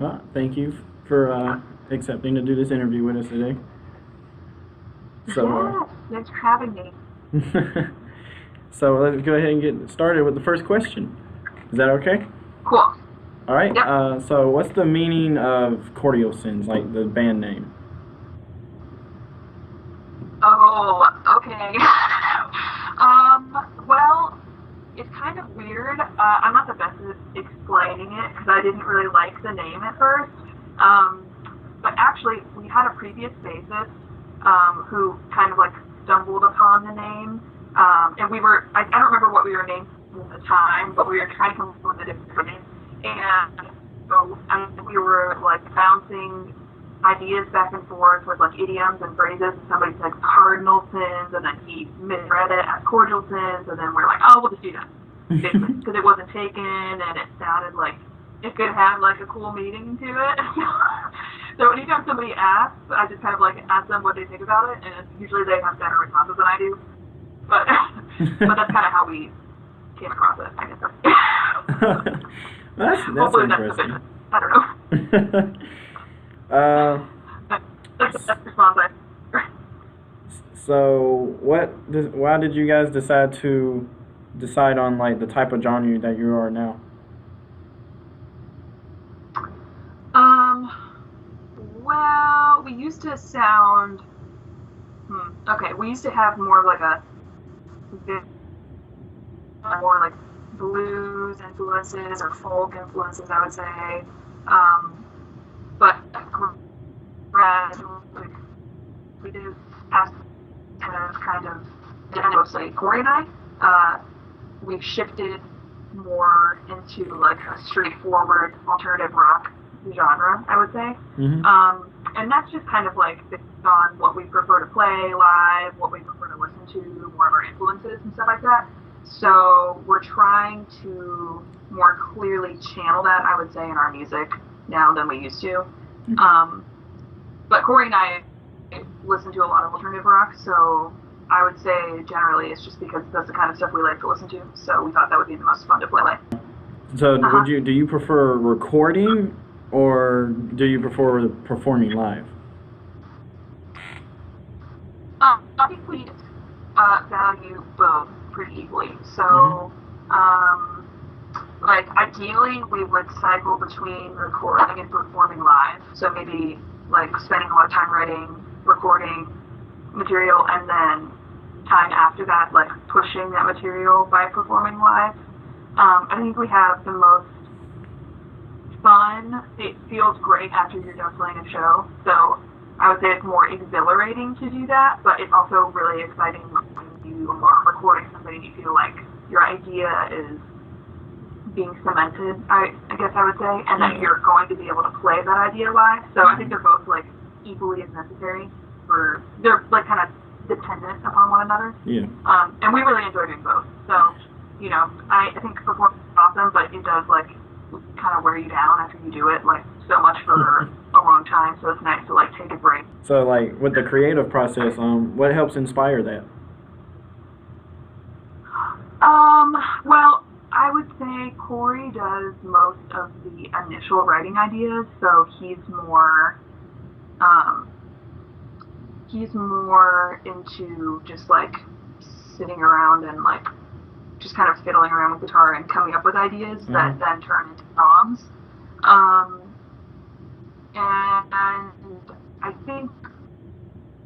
Well, thank you for accepting to do this interview with us today. So, Yes, thanks for having me. so let's go ahead and get started with the first question. Is that okay? Cool. All right. Yep. So, what's the meaning of Cordial Sins, like the band name? Oh, okay. Well, it's kind of weird. I'm not the best at explaining it because I didn't really like the name at first. Um, but actually, we had a previous bassist who kind of like stumbled upon the name. And I don't remember what we were named at the time, but we were trying to come up with a different name. And so we were like bouncing ideas back and forth with like idioms and phrases. And somebody said cardinal sins, and then he misread it as cordial sins, and then we're like, oh, we'll just do that, basically, because it wasn't taken and it sounded like it could have like a cool meaning to it. So anytime somebody asks, I just kind of like ask them what they think about it, and usually they have better responses than I do. But but that's kind of how we came across it, I guess. That's Hopefully that's interesting. sufficient. I don't know. uh, That's the response I. so why did you guys decide on like the type of genre that you are now? Um. Well, we used to sound. Okay, we used to have more of like a bit more like blues influences or folk influences, I would say. But gradually, we did as kind of mostly Corey and I, we've shifted more into like a straightforward alternative rock genre, I would say. Mm-hmm. And that's just kind of like based on what we prefer to play live, what we prefer to listen to, more of our influences and stuff like that. So we're trying to more clearly channel that, I would say, in our music now than we used to. But Corey and I listen to a lot of alternative rock, so I would say generally it's just because that's the kind of stuff we like to listen to. So we thought that would be the most fun to play with. So do you prefer recording or do you prefer performing live? I think we value both pretty equally. So, like ideally, we would cycle between recording and performing live. So maybe like spending a lot of time writing, recording material, and then time after that, like pushing that material by performing live. I think we have the most fun. It feels great after you're done playing a show. So I would say it's more exhilarating to do that, but it's also really exciting when you are recording something and you feel like your idea is being cemented, I guess I would say, and that you're going to be able to play that idea live. So I think they're both like equally as necessary they're like kind of dependent upon one another. Yeah. And we really enjoy doing both. So, you know, I think performing is awesome, but it does like kind of wear you down after you do it like so much for a long time. So it's nice to like take a break. So like with the creative process, what helps inspire that? Well, I would say Corey does most of the initial writing ideas, so he's more into just like sitting around and like just kind of fiddling around with guitar and coming up with ideas that then turn into songs. And I think,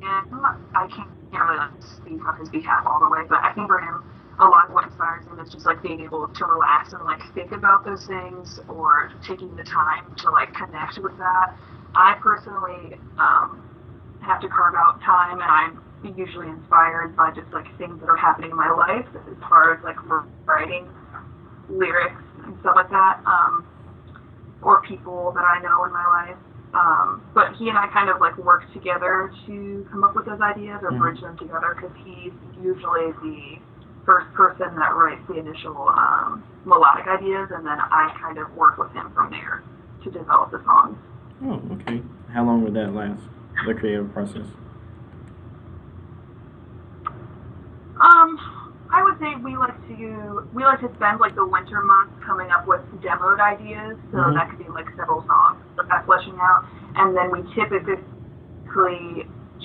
and I can't really like speak on his behalf all the way, but I think for him, a lot of what inspires him is just like being able to relax and like think about those things or taking the time to like connect with that. I personally have to carve out time, and I'm usually inspired by just like things that are happening in my life as far as like writing lyrics and stuff like that, or people that I know in my life. But he and I kind of like work together to come up with those ideas or bridge them together because he's usually the first person that writes the initial melodic ideas, and then I kind of work with him from there to develop the songs. Oh, okay. How long would that last, the creative process? I would say we like to we like to spend like the winter months coming up with demoed ideas, so that could be like several songs that fleshing out, and then we typically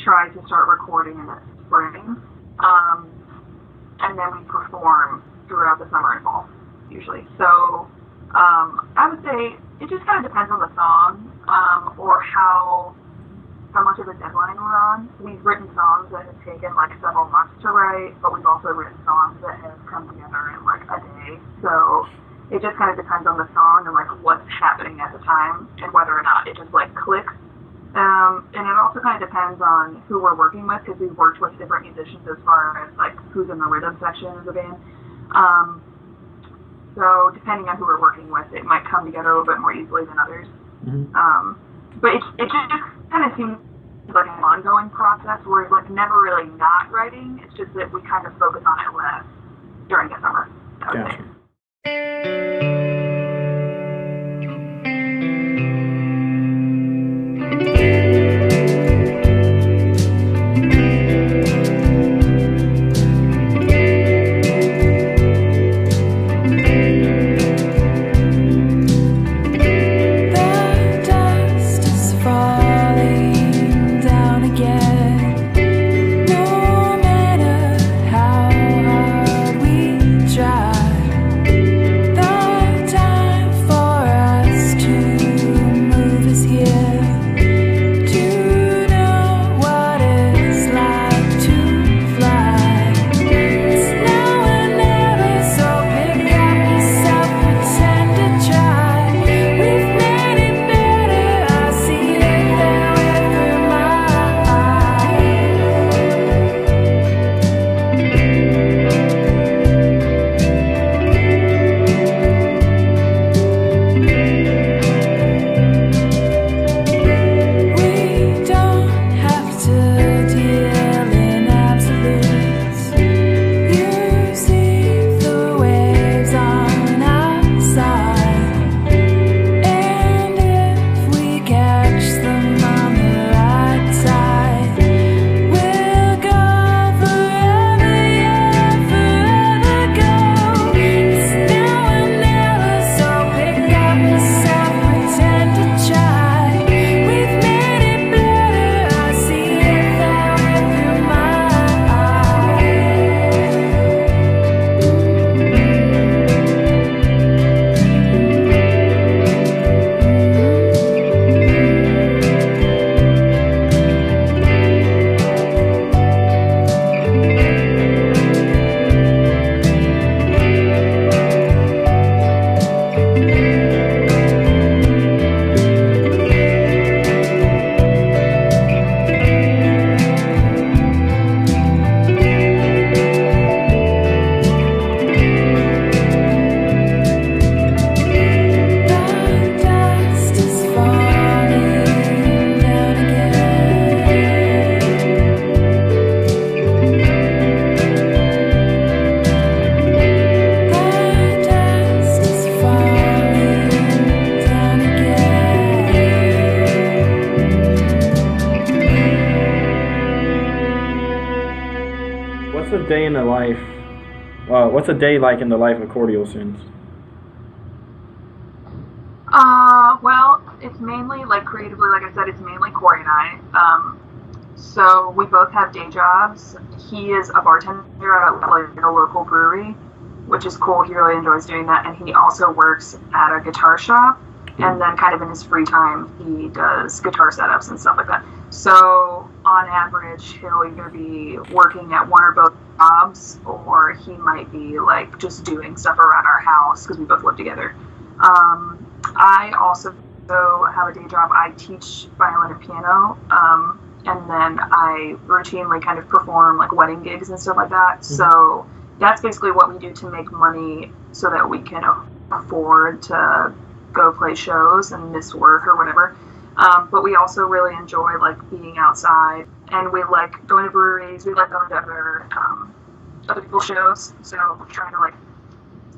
try to start recording in the spring, and then we perform throughout the summer and fall usually. So I would say it just kind of depends on the song, or how much of a deadline we're on. We've written songs that have taken like several months to write, but we've also written songs that have come together in like a day. So it just kind of depends on the song and like what's happening at the time and whether or not it just like clicks. And it also kind of depends on who we're working with, because we've worked with different musicians as far as like who's in the rhythm section of the band. So depending on who we're working with, it might come together a little bit more easily than others. But it just kind of seems like an ongoing process where it's like never really not writing. It's just that we kind of focus on it less during the summer, I would say. What's a day like in the life of Cordial Sins? Well, it's mainly, like, creatively, like I said, it's mainly Corey and I. So we both have day jobs. He is a bartender at, like, a local brewery, which is cool. He really enjoys doing that. And he also works at a guitar shop. And then kind of in his free time, he does guitar setups and stuff like that. So on average, he'll either be working at one or both jobs, or he might be like just doing stuff around our house because we both live together. I also have a day job. I teach violin and piano, and then I routinely kind of perform like wedding gigs and stuff like that. So that's basically what we do to make money so that we can afford to go play shows and miss work or whatever. But we also really enjoy like being outside, and we like going to breweries. We like going to other people's shows. So we're trying to like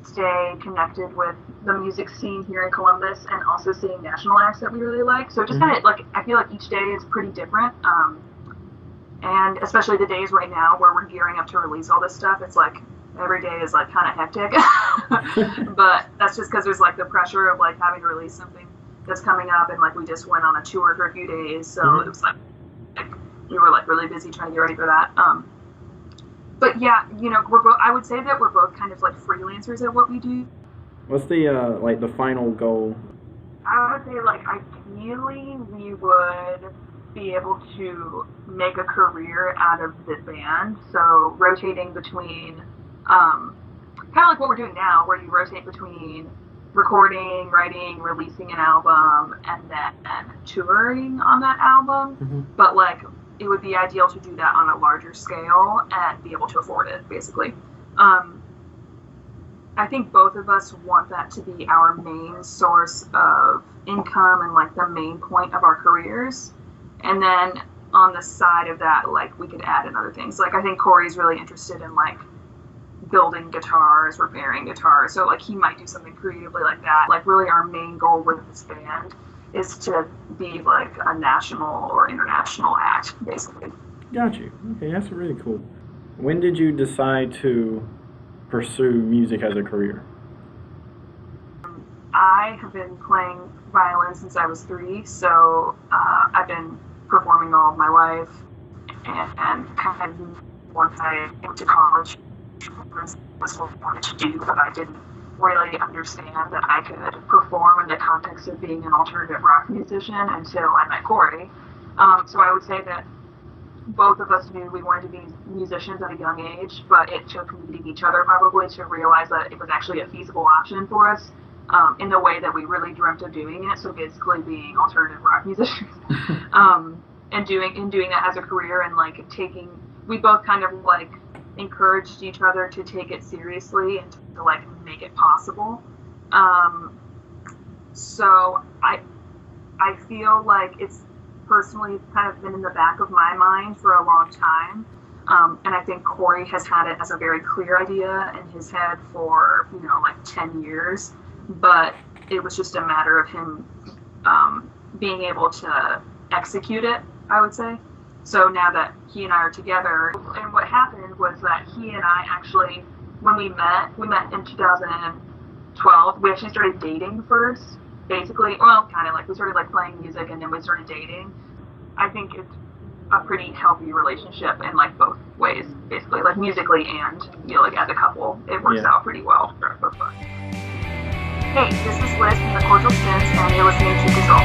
stay connected with the music scene here in Columbus, and also seeing national acts that we really like. So just kind of like, I feel like each day is pretty different. And especially the days right now where we're gearing up to release all this stuff, it's like every day is like kind of hectic. But that's just because there's like the pressure of like having to release something that's coming up, and like we just went on a tour for a few days, so it was like we were like really busy trying to get ready for that. But yeah, you know, I would say that we're both kind of like freelancers at what we do. What's the like the final goal? I would say like ideally we would be able to make a career out of this band. So rotating between, kind of like what we're doing now, where you rotate between recording, writing, releasing an album, and then touring on that album. But like it would be ideal to do that on a larger scale and be able to afford it, basically. I think both of us want that to be our main source of income and like the main point of our careers. And then on the side of that, like we could add in other things. Like I think Corey's really interested in like building guitars, repairing guitars. So like he might do something creatively like that. Like really our main goal with this band is to be like a national or international act, basically. Got you. Okay, that's really cool. When did you decide to pursue music as a career? I have been playing violin since I was 3, so I've been performing all of my life, and kind of once I went to college, was what I wanted to do, but I didn't really understand that I could perform in the context of being an alternative rock musician until I met Corey. So I would say that both of us knew we wanted to be musicians at a young age, but it took meeting each other probably to realize that it was actually a feasible option for us in the way that we really dreamt of doing it. So basically being alternative rock musicians and doing that as a career, and like we both kind of like encouraged each other to take it seriously and to like make it possible. So I feel like it's personally kind of been in the back of my mind for a long time. And I think Corey has had it as a very clear idea in his head for, you know, like 10 years, but it was just a matter of him being able to execute it, I would say. So now that he and I are together, and what happened was that he and I actually, when we met in 2012. We actually started dating first, basically. Well, kind of like we started like playing music and then we started dating. I think it's a pretty healthy relationship in like both ways, basically, like musically and, you know, like as a couple, it works out pretty well for both of us. Hey, this is Liz from the Cordial Sins, and you're listening to Control.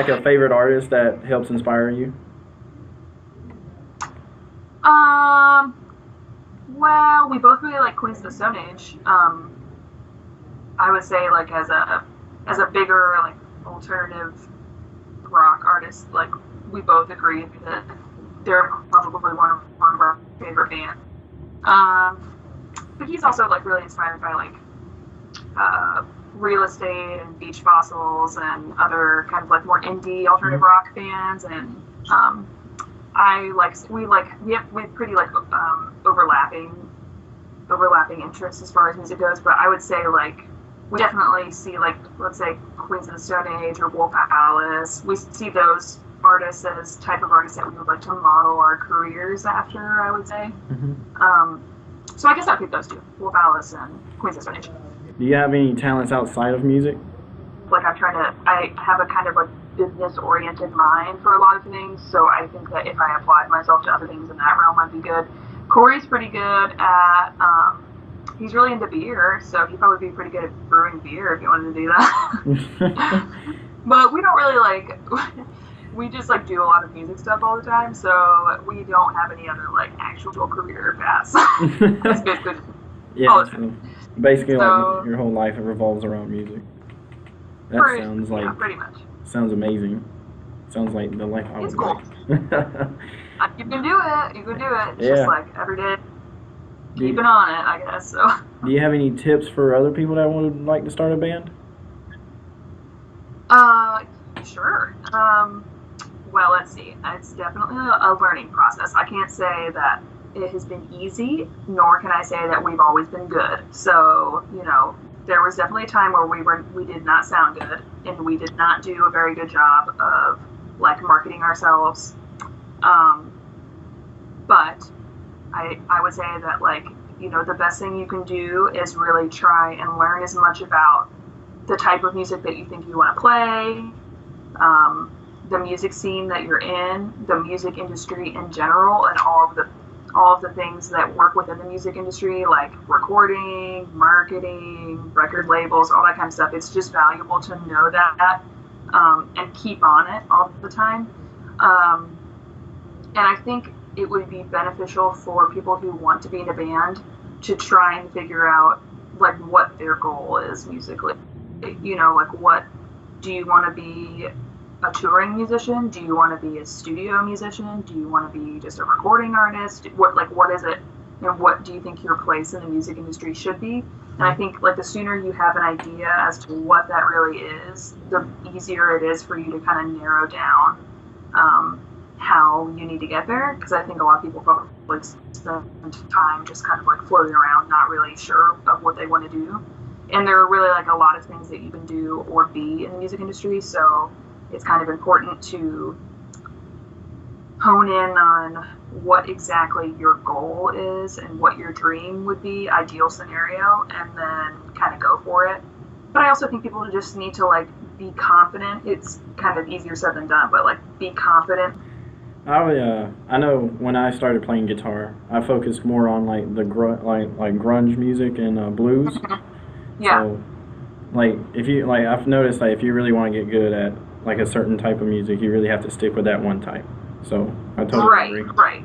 like a favorite artist that helps inspire you? Well, we both really like Queens of the Stone Age. I would say like as a bigger like alternative rock artist, like we both agree that they're probably one of our favorite bands. But he's also like really inspired by like real estate and beach fossils and other kind of like more indie alternative rock bands, and we have pretty like overlapping interests as far as music goes. But I would say like we definitely see like, let's say, Queens of the Stone Age or Wolf Alice. We see those artists as type of artists that we would like to model our careers after, I would say. So I guess I'd pick those two, Wolf Alice and Queens of the Stone Age. Do you have any talents outside of music? Like I have a kind of like business-oriented mind for a lot of things, so I think that if I applied myself to other things in that realm, I'd be good. Corey's pretty good at, he's really into beer, so he'd probably be pretty good at brewing beer if you wanted to do that. But we don't really like, we just like do a lot of music stuff all the time, so we don't have any other like actual career paths. It's basically all the time. Basically, like your whole life it revolves around music. That sounds like pretty much. Sounds amazing. Sounds like the life I would cool. like. You can do it. You can do it. It's just like every day, keeping on it, I guess. So. Do you have any tips for other people that would like to start a band? Sure. Well, let's see. It's definitely a learning process. I can't say that it has been easy, nor can I say that we've always been good. So, there was definitely a time where we did not sound good, and we did not do a very good job of like marketing ourselves. But I would say that like, the best thing you can do is really try and learn as much about the type of music that you think you want to play, the music scene that you're in, the music industry in general, and all of the things that work within the music industry, like recording, marketing, record labels, all that kind of stuff. It's just valuable to know that and keep on it all the time. And I think it would be beneficial for people who want to be in a band to try and figure out like what their goal is musically. Like what do you want to be? A touring musician? Do you want to be a studio musician? Do you want to be just a recording artist? What is it? And what do you think your place in the music industry should be? And I think like the sooner you have an idea as to what that really is, the easier it is for you to kind of narrow down how you need to get there. Because I think a lot of people probably spend time just kind of like floating around, not really sure of what they want to do. And there are really like a lot of things that you can do or be in the music industry. So it's kind of important to hone in on what exactly your goal is and what your dream would be, ideal scenario, and then kind of go for it. But I also think people just need to like be confident. It's kind of easier said than done, but like be confident. I know when I started playing guitar, I focused more on like the grunge music and blues. Yeah. So, like if you like, I've noticed that if you really want to get good at like a certain type of music, you really have to stick with that one type. So I totally agree. Right.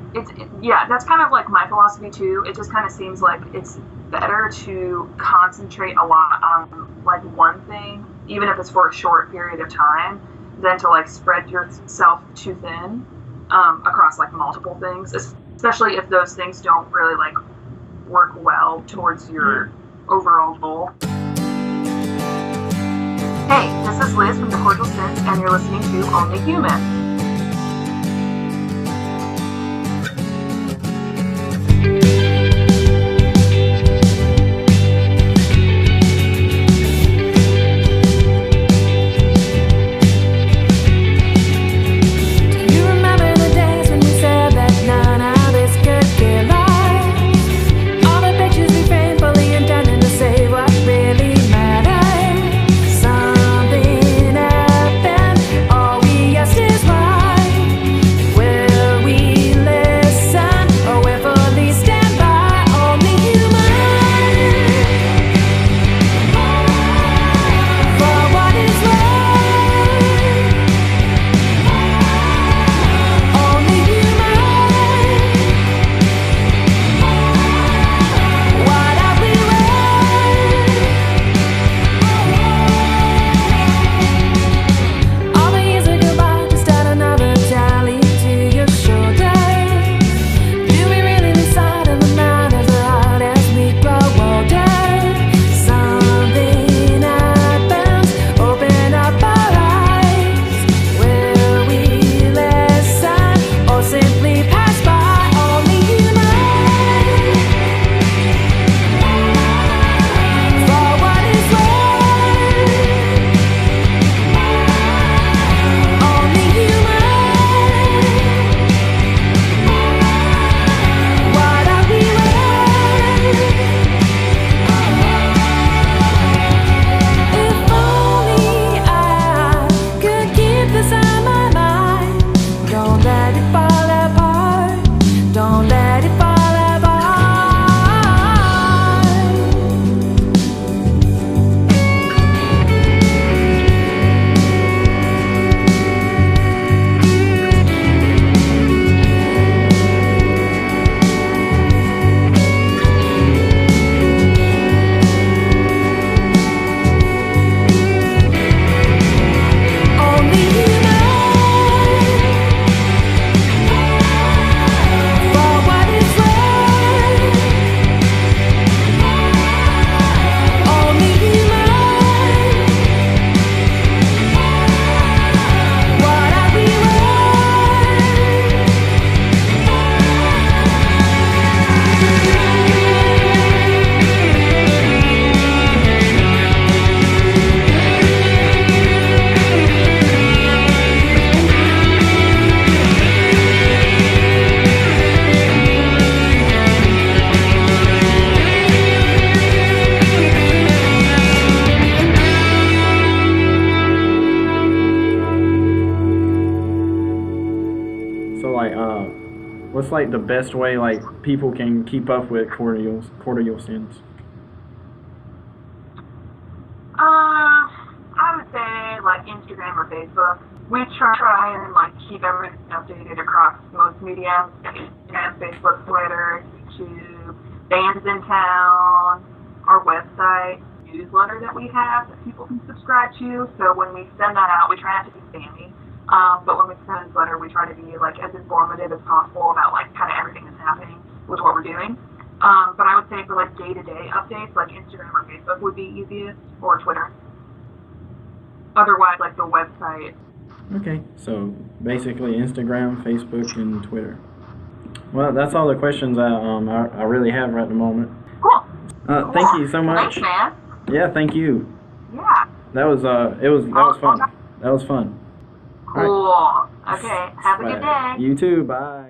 That's kind of like my philosophy too. It just kind of seems like it's better to concentrate a lot on like one thing, even if it's for a short period of time, than to like spread yourself too thin across like multiple things, especially if those things don't really like work well towards your overall goal. Hey, this is Liz from the Cordial Sins, and you're listening to Only Human. Something happened. All we asked is what's like the best way like people can keep up with Cordial Sins? I would say like Instagram or Facebook. We try and like keep everything updated across most media: Instagram, Facebook, Twitter, YouTube, bands in town, our website, newsletter that we have that people can subscribe to. So when we send that out, we try not to be spammy. But when we send a newsletter, we try to be like as informative as possible about like kind of everything that's happening with what we're doing. But I would say for like day-to-day updates, like Instagram or Facebook would be easiest, or Twitter. Otherwise, like the website. Okay, so basically Instagram, Facebook, and Twitter. Well, that's all the questions I really have right at the moment. Cool. Thank you so much. Thanks, man. Yeah, thank you. Yeah. That was fun. That was fun. Cool. Okay. Have a good day. You too. Bye.